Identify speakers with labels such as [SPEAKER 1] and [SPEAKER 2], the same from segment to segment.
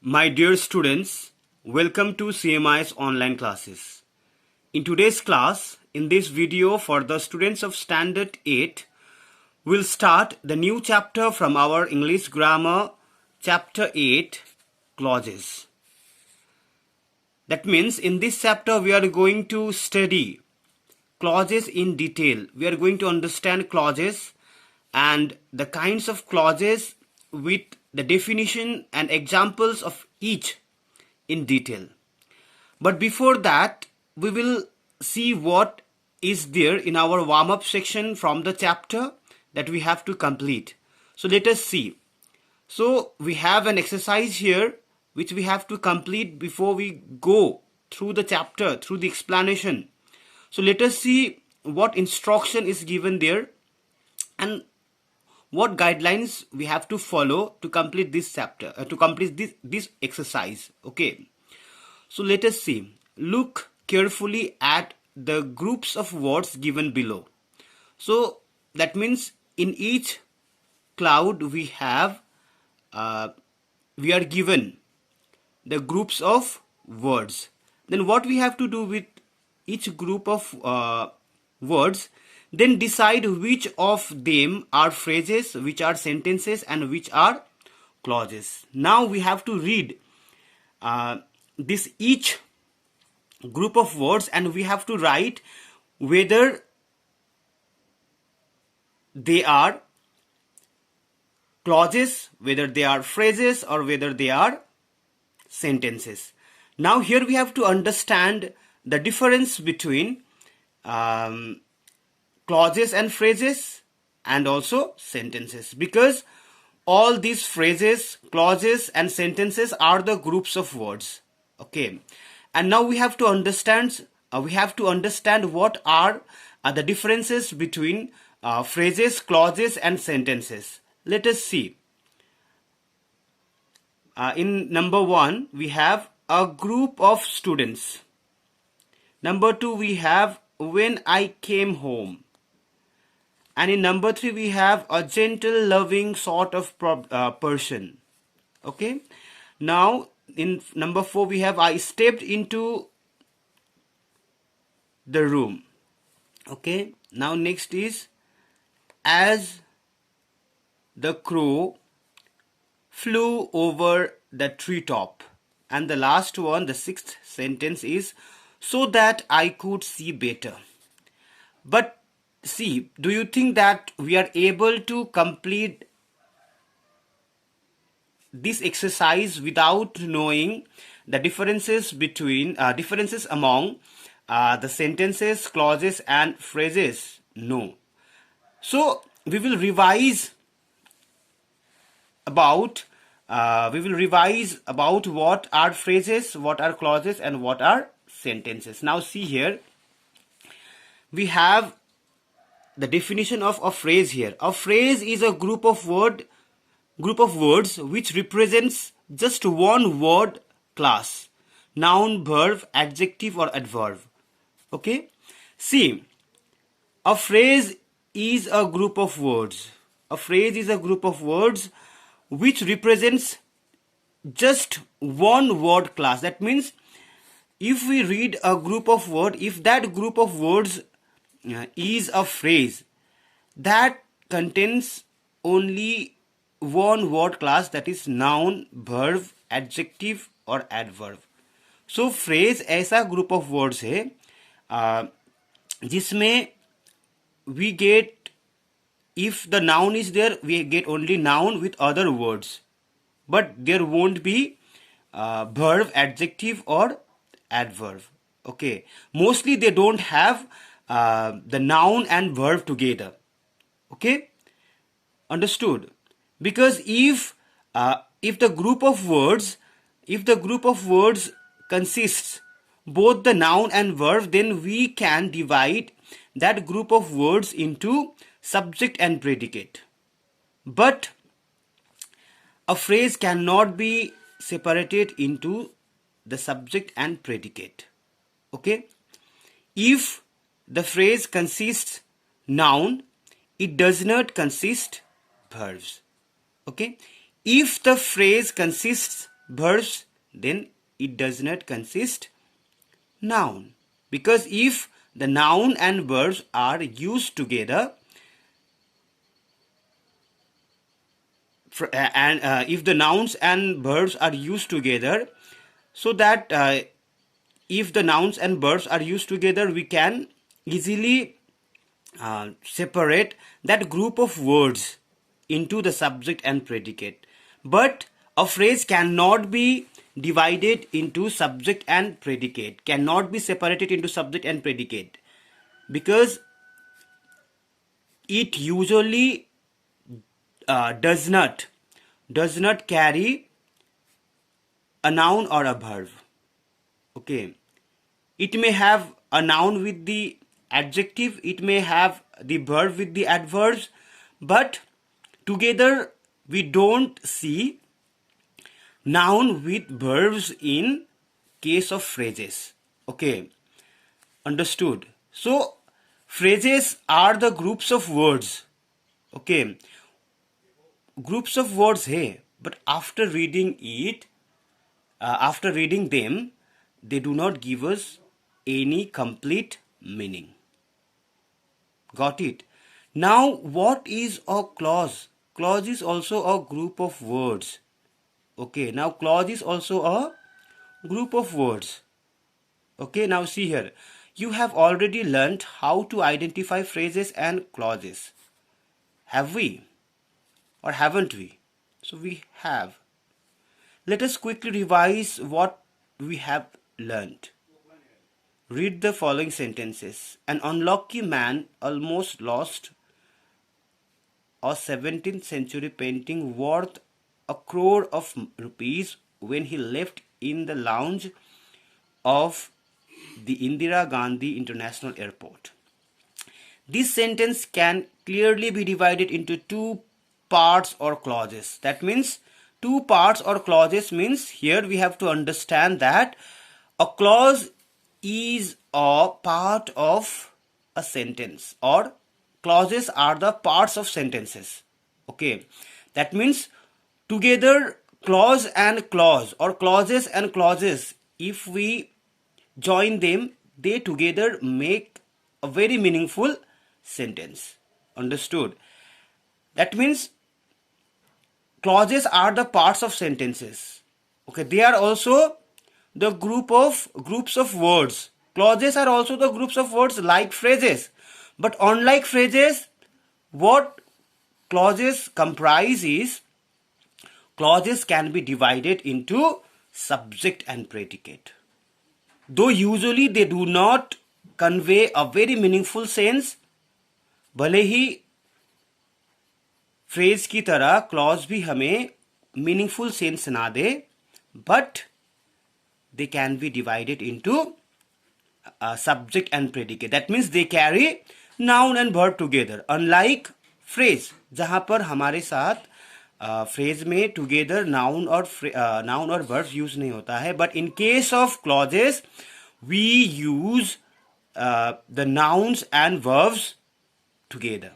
[SPEAKER 1] My dear students, welcome to CMI's online classes. In today's class, in this video for the students of Standard 8, we'll start the new chapter from our English Grammar, Chapter 8, Clauses. That means in this chapter we are going to study clauses in detail. We are going to understand clauses and the kinds of clauses with the definition and examples of each in detail. But before that, we will see what is there in our warm-up section from the chapter that we have to complete. So let us see. So we have an exercise here which we have to complete before we go through the chapter, through the explanation. So let us see what instruction is given there and what guidelines we have to follow to complete this chapter, to complete this exercise. Okay. So let us see. Look carefully at the groups of words given below. So that means in each cloud we have, we are given the groups of words. Then what we have to do with each group of words, then decide which of them are phrases, which are sentences, and which are clauses. Now we have to read this each group of words and we have to write whether they are clauses, whether they are phrases, or whether they are sentences. Now here we have to understand the difference between clauses and phrases and also sentences, because all these phrases, clauses and sentences are the groups of words. Okay, and now we have to understand what are the differences between phrases, clauses and sentences. Let us see. In number 1 we have a group of students. Number 2 we have when I came home. And in number 3 we have a gentle, loving sort of person. Okay. Now in number 4 we have I stepped into the room. Okay. Now next is as the crow flew over the treetop. And the last one, the 6th sentence is so that I could see better. But see, do you think that we are able to complete this exercise without knowing the differences between differences among the sentences, clauses and phrases? No. So we will revise about what are phrases, what are clauses and what are sentences. Now see here, we have the definition of a phrase here. A phrase is a group of words which represents just one word class: noun, verb, adjective or adverb. Okay. See, a phrase is a group of words. A phrase is a group of words which represents just one word class. That means if we read a group of words, if that group of words is a phrase that contains only one word class, that is noun, verb, adjective और adverb. So phrase ऐसा group of words है जिसमें we get, if the noun is there, we get only noun with other words, but there won't be verb, adjective or adverb. Okay, mostly they don't have the noun and verb together. Okay, understood? Because if the group of words consists both the noun and verb, then we can divide that group of words into subject and predicate. But a phrase cannot be separated into the subject and predicate. Okay, if the phrase consists noun, it does not consist verbs. Okay, if the phrase consists verbs, then it does not consist noun. Because if the noun and verbs are used together, if the nouns and verbs are used together, so that if the nouns and verbs are used together, we can easily separate that group of words into the subject and predicate. But a phrase cannot be divided into subject and predicate, cannot be separated into subject and predicate, because it usually does not carry a noun or a verb. Okay, it may have a noun with the adjective, it may have the verb with the adverbs, but together we don't see noun with verbs in case of phrases. Okay, understood? So phrases are the groups of words. Okay, groups of words here, but after reading them, they do not give us any complete meaning. Got it? Now, what is a clause? Clause is also a group of words. Okay, now clause is also a group of words. Okay, now see here. You have already learned how to identify phrases and clauses. Have we? Or haven't we? So we have. Let us quickly revise what we have learned. Read the following sentences. An unlucky man almost lost a 17th century painting worth a crore of rupees when he left in the lounge of the Indira Gandhi International Airport. This sentence can clearly be divided into two parts or clauses. That means two parts or clauses means here we have to understand that a clause is a part of a sentence, or clauses are the parts of sentences. Okay, that means together clause and clause, or clauses and clauses, if we join them, they together make a very meaningful sentence. Understood? That means clauses are the parts of sentences. Okay, they are also the groups of words. Clauses are also the groups of words like phrases. But unlike phrases, what clauses comprise is, clauses can be divided into subject and predicate. Though usually they do not convey a very meaningful sense, भले ही phrase की तरह clause भी हमें meaningful sense ना दे, but they can be divided into subject and predicate. That means they carry noun and verb together. Unlike phrase, जहां पर हमारे साथ phrase में together noun और verb use नहीं होता है, but in case of clauses we use the nouns and verbs together.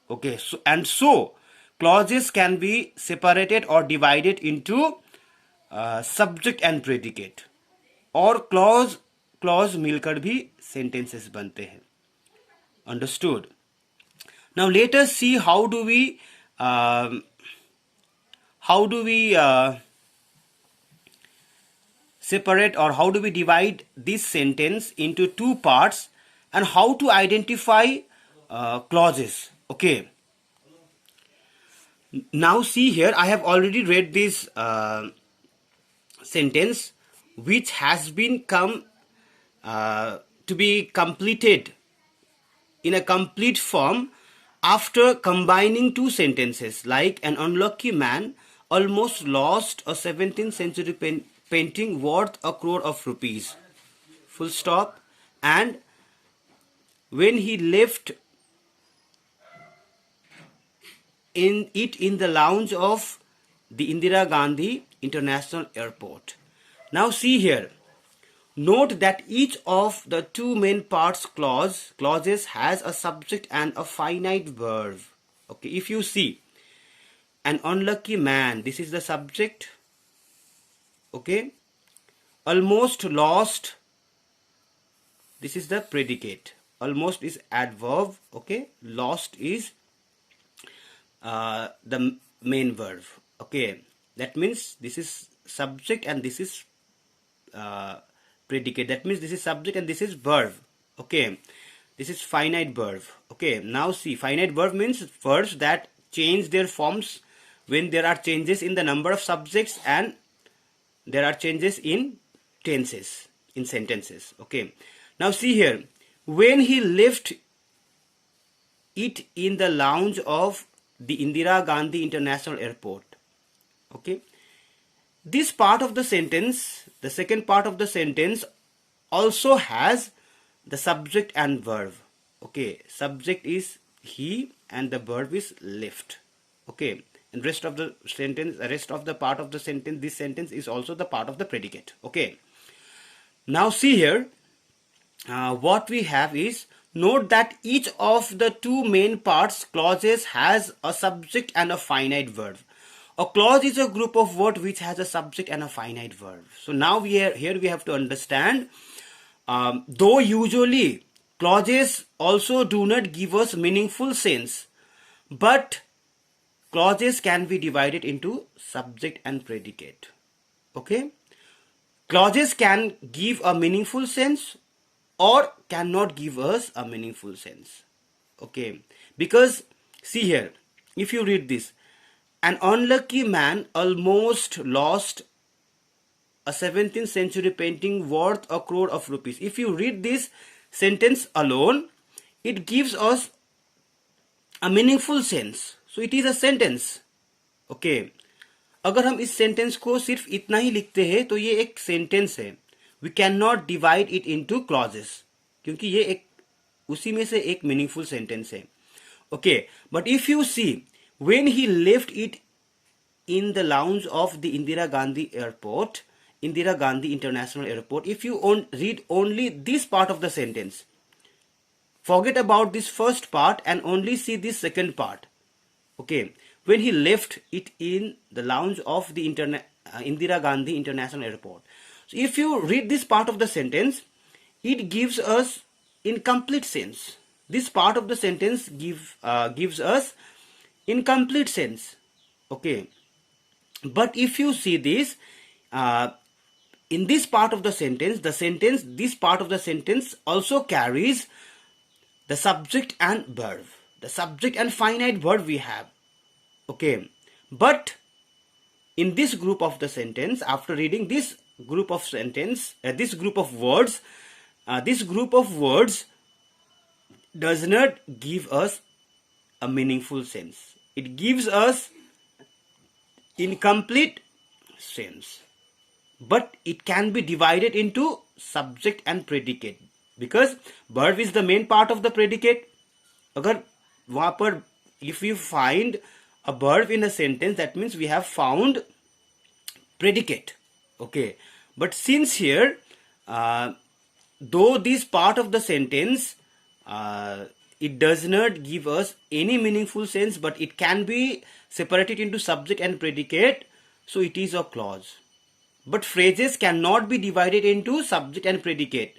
[SPEAKER 1] Okay, so clauses can be separated or divided into subject and predicate, और clause मिलकर भी sentences बनते हैं. Understood? Now let us see how do we separate, or how do we divide this sentence into two parts, and how to identify clauses. Okay. Now see here, I have already read this sentence, which has been to be completed in a complete form after combining two sentences, like an unlucky man almost lost a 17th century painting worth a crore of rupees, full stop, and when he left in the lounge of the Indira Gandhi International Airport. Now see here, note that each of the two main parts clauses has a subject and a finite verb. Okay, if you see an unlucky man, this is the subject, Okay, almost lost, this is the predicate. Almost is adverb. Okay, lost is the main verb. Okay, that means this is subject and this is predicate. That means this is subject and this is verb. Okay, this is finite verb. Okay, now see, finite verb means verbs that change their forms when there are changes in the number of subjects and there are changes in tenses, in sentences. Okay, now see here, when he left it in the lounge of the Indira Gandhi International Airport. Okay, this part of the sentence, the second part of the sentence, also has the subject and verb. Okay, subject is he and the verb is left. Okay, and rest of the sentence, the rest of the part of the sentence, this sentence is also the part of the predicate. Okay, now see here, what we have is, note that each of the two main parts clauses has a subject and a finite verb. A clause is a group of words which has a subject and a finite verb. So now we have to understand, though usually clauses also do not give us meaningful sense, but clauses can be divided into subject and predicate. Okay, clauses can give a meaningful sense or cannot give us a meaningful sense. Okay, because see here, if you read this, an unlucky man almost lost a 17th century painting worth a crore of rupees. If you read this sentence alone, it gives us a meaningful sense. So it is a sentence. Okay, अगर हम इस sentence को सिर्फ इतना ही लिखते हैं तो ये एक सेंटेंस है. We cannot divide it into clauses क्योंकि ये एक उसी में से एक मीनिंगफुल सेंटेंस है. Okay, but if you see, when he left it in the lounge of the Indira Gandhi Airport, Indira Gandhi International Airport, if you read only this part of the sentence, forget about this first part and only see this second part. Okay, when he left it in the lounge of the Indira Gandhi International Airport. So if you read this part of the sentence, it gives us incomplete sense. This part of the sentence gives us incomplete sense. Okay, but if you see this, in this part of the sentence, this part of the sentence also carries the subject and verb, the subject and finite verb we have. Okay, but in this group of the sentence, after reading this group of sentence, this group of words does not give us a meaningful sense. It gives us incomplete sense, but it can be divided into subject and predicate because verb is the main part of the predicate. अगर वहाँ पर if you find a verb in a sentence, that means we have found predicate. Okay, but since here, though this part of the sentence, it does not give us any meaningful sense, but it can be separated into subject and predicate, so it is a clause. But phrases cannot be divided into subject and predicate.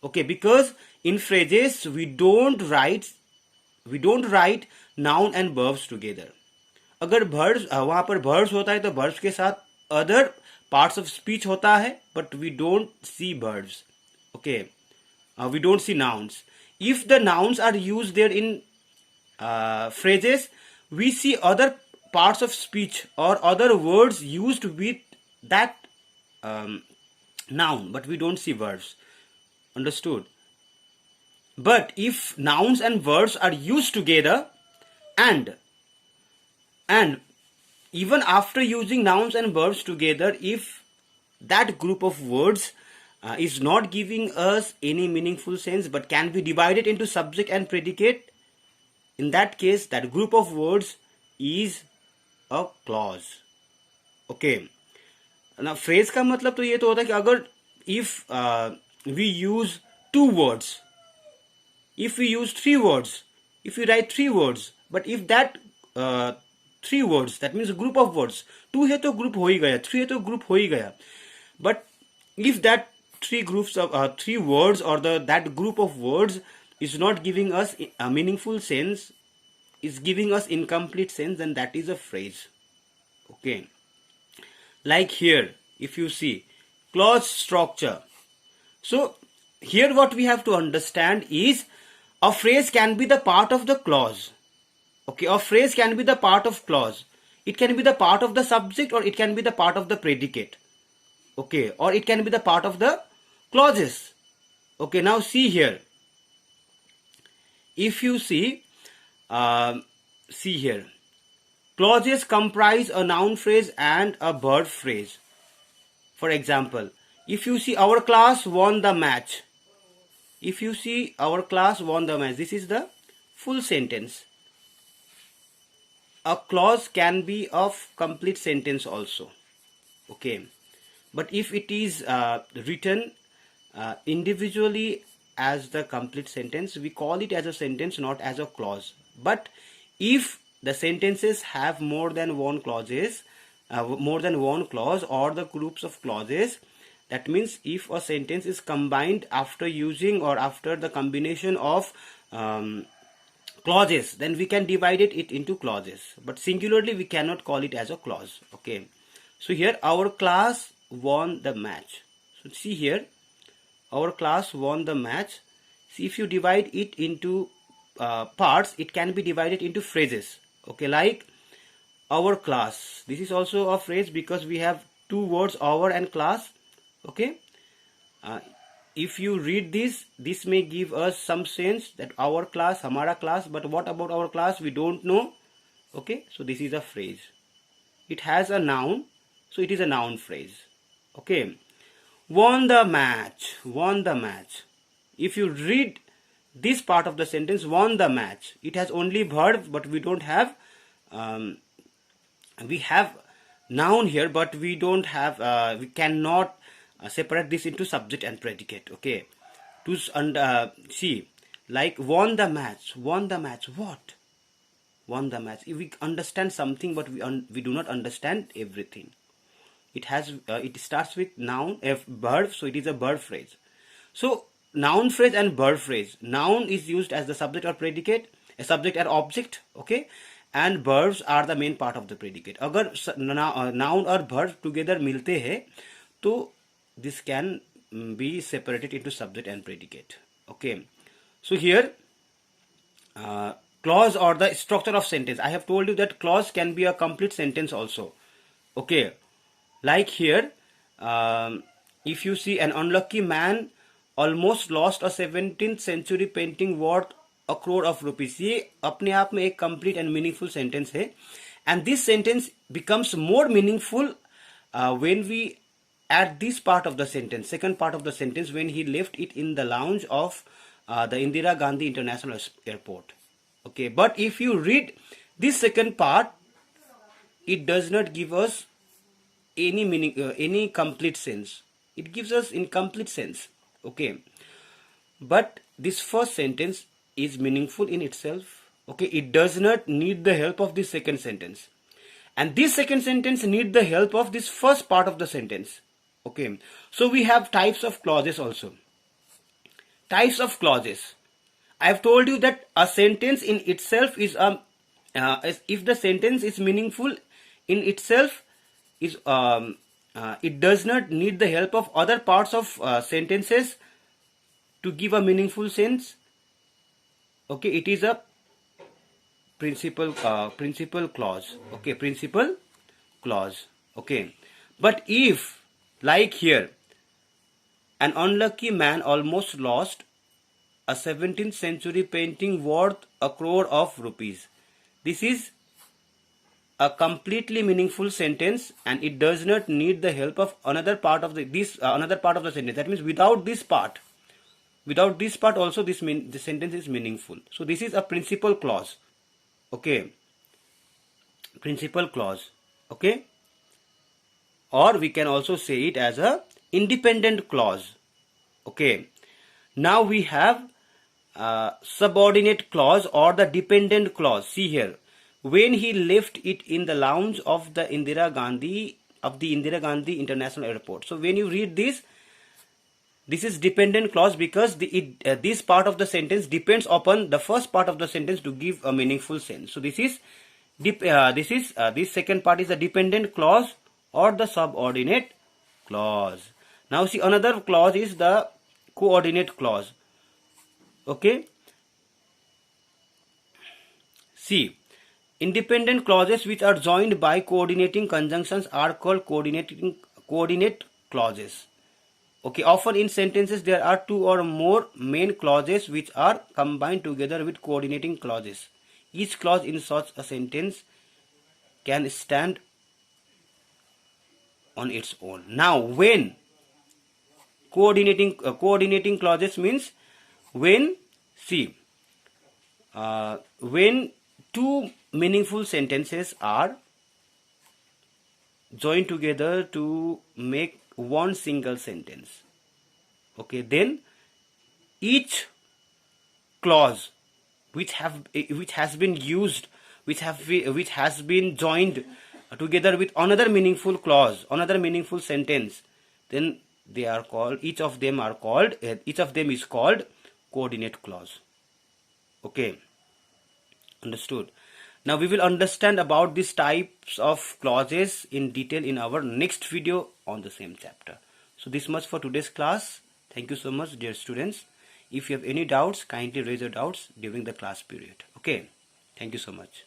[SPEAKER 1] Okay, because in phrases we don't write noun and verbs together. अगर verbs वहाँ पर verbs होता है तो verbs के साथ other parts of speech होता है, but we don't see verbs. Okay, we don't see nouns. If the nouns are used there in phrases, we see other parts of speech or other words used with that noun, but we don't see verbs. Understood? But if nouns and verbs are used together, and even after using nouns and verbs together, if that group of words is not giving us any meaningful sense but can be divided into subject and predicate, in that case that group of words is a clause. Okay, now phrase का मतलब तो ये तो होता है कि अगर if we use two words, if we use three words, if we write three words, but if that three words, that means a group of words, two है तो group हो ही गया, three है तो group हो ही गया. But if that three words or that group of words is not giving us a meaningful sense, is giving us incomplete sense, then that is a phrase. Okay, like here if you see clause structure. So here what we have to understand is a phrase can be the part of the clause. Okay, a phrase can be the part of clause. It can be the part of the subject, or it can be the part of the predicate. Okay, or it can be the part of the clauses. Okay, now see here. If you see here, clauses comprise a noun phrase and a verb phrase. For example, if you see our class won the match. If you see our class won the match, this is the full sentence. A clause can be of complete sentence also. Okay, but if it is written individually as the complete sentence, we call it as a sentence, not as a clause. But if the sentences have more than one clause or the groups of clauses, that means if a sentence is combined after using or after the combination of clauses, then we can divide it into clauses, but singularly we cannot call it as a clause. Okay, so here our class won the match. So see here, our class won the match. See, if you divide it into parts, it can be divided into phrases. Okay, like our class. This is also a phrase because we have two words, our and class. Okay, if you read this may give us some sense that our class, hamara class, but what about our class, we don't know. Okay, so this is a phrase. It has a noun, so it is a noun phrase. Okay, won the match, won the match. If you read this part of the sentence, won the match, it has only verb, but we don't have we have noun here, but we don't have we cannot separate this into subject and predicate. Okay, to see, like won the match, won the match, what? Won the match. If we understand something, but we do not understand everything. It has it starts with noun, verb, so it is a verb phrase. So noun phrase and verb phrase. Noun is used as the subject or predicate, a subject or object. Okay, and verbs are the main part of the predicate. अगर noun और verb together मिलते हैं, तो this can be separated into subject and predicate. Okay, so here clause or the structure of sentence. I have told you that clause can be a complete sentence also. Okay, like here, if you see, an unlucky man almost lost a 17th century painting worth a crore of rupees. ये अपने आप में एक complete and meaningful sentence है, and this sentence becomes more meaningful when we add this part of the sentence, second part of the sentence, when he left it in the lounge of the Indira Gandhi International Airport. Okay, but if you read this second part, it does not give us any meaning, any complete sense. It gives us incomplete sense. Okay, but this first sentence is meaningful in itself. Okay, it does not need the help of this second sentence, and this second sentence need the help of this first part of the sentence. Okay, so we have types of clauses also. Types of clauses. I have told you that a sentence in itself is if the sentence is meaningful in itself, is it does not need the help of other parts of sentences to give a meaningful sense. Okay, it is a principal clause. Okay, principal clause. Okay, but if, like here, an unlucky man almost lost a 17th century painting worth a crore of rupees. This is a completely meaningful sentence, and it does not need the help of another part of the another part of the sentence. That means without this part also this sentence is meaningful. So this is a principal clause. Okay, principal clause. Okay, or we can also say it as a independent clause. Okay, now we have subordinate clause or the dependent clause. See here, when he left it in the lounge of the Indira Gandhi of the Indira Gandhi International Airport. So when you read this is dependent clause because this part of the sentence depends upon the first part of the sentence to give a meaningful sense. So this second part is a dependent clause or the subordinate clause. Now see, another clause is the coordinate clause. Okay. See, independent clauses which are joined by coordinating conjunctions are called coordinate clauses. Okay, often in sentences there are two or more main clauses which are combined together with coordinating clauses. Each clause in such a sentence can stand on its own. Now, when coordinating clauses means when two meaningful sentences are joined together to make one single sentence. Okay, then each clause which has been joined together with another meaningful clause, another meaningful sentence, then they are called, each of them is called coordinate clause. Okay, understood. Now we will understand about these types of clauses in detail in our next video on the same chapter. So this much for today's class. Thank you so much, dear students. If you have any doubts, kindly raise your doubts during the class period. Okay, thank you so much.